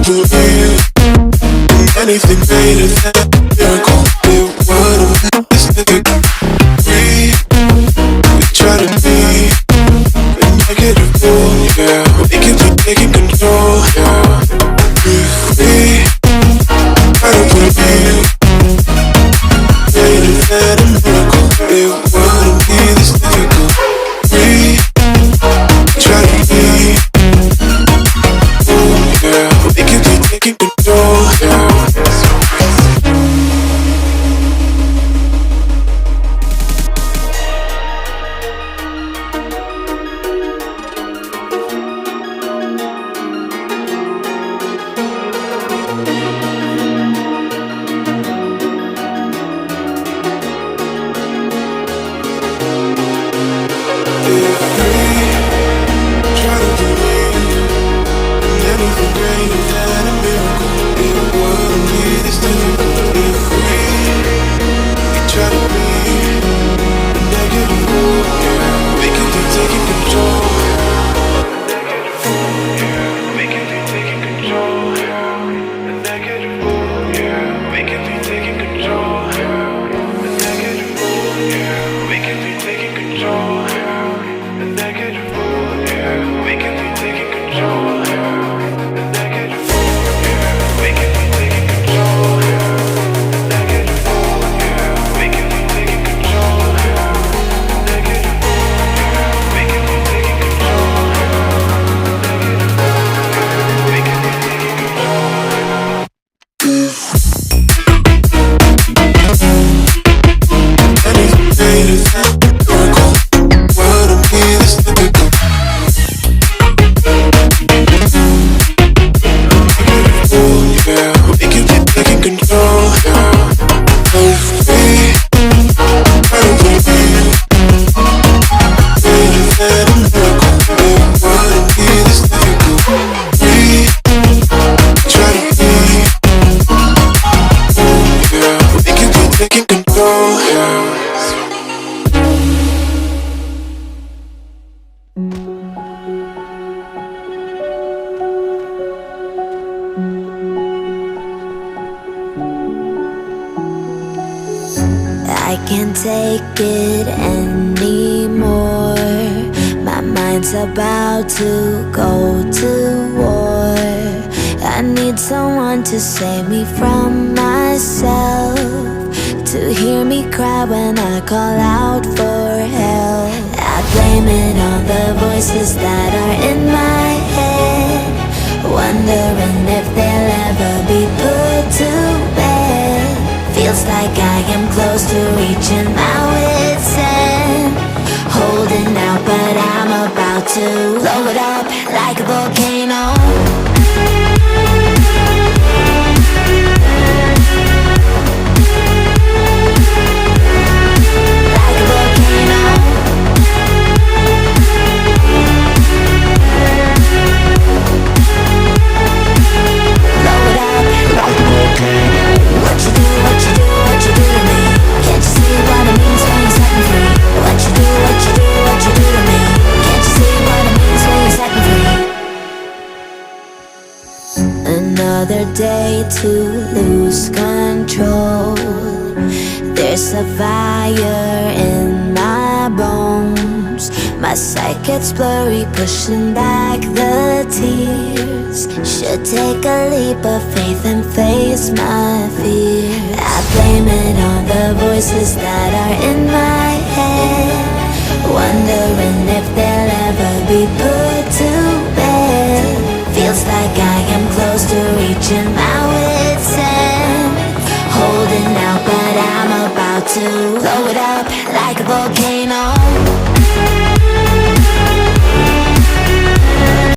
believe in anything greater than a miracle. It wouldn't let this nigga free. We try to be a negative fool, yeah. We can be taking control, yeah. Be free. I don't believe greater than a miracle. It wouldn't be this difficult. Free. Try to be, yeah. We can be taking control, yeah. I can't take it anymore. My mind's about to go to war. I need someone to save me from myself, to hear me cry when I call out for help. I blame it on the voices that are in my head, wondering if they'll ever be put to bed. Feels like I am close to reaching my wit's end, holding out but I'm about to blow it up like a volcano. Another day to lose control. There's a fire in my bones. My sight gets blurry, pushing back the tears. Should take a leap of faith and face my fear. I blame it on the voices that are in my head, wondering if they'll ever be put to bed. Feels like I am close to reaching my wit's end, holding out but I'm about to blow it up like a volcano.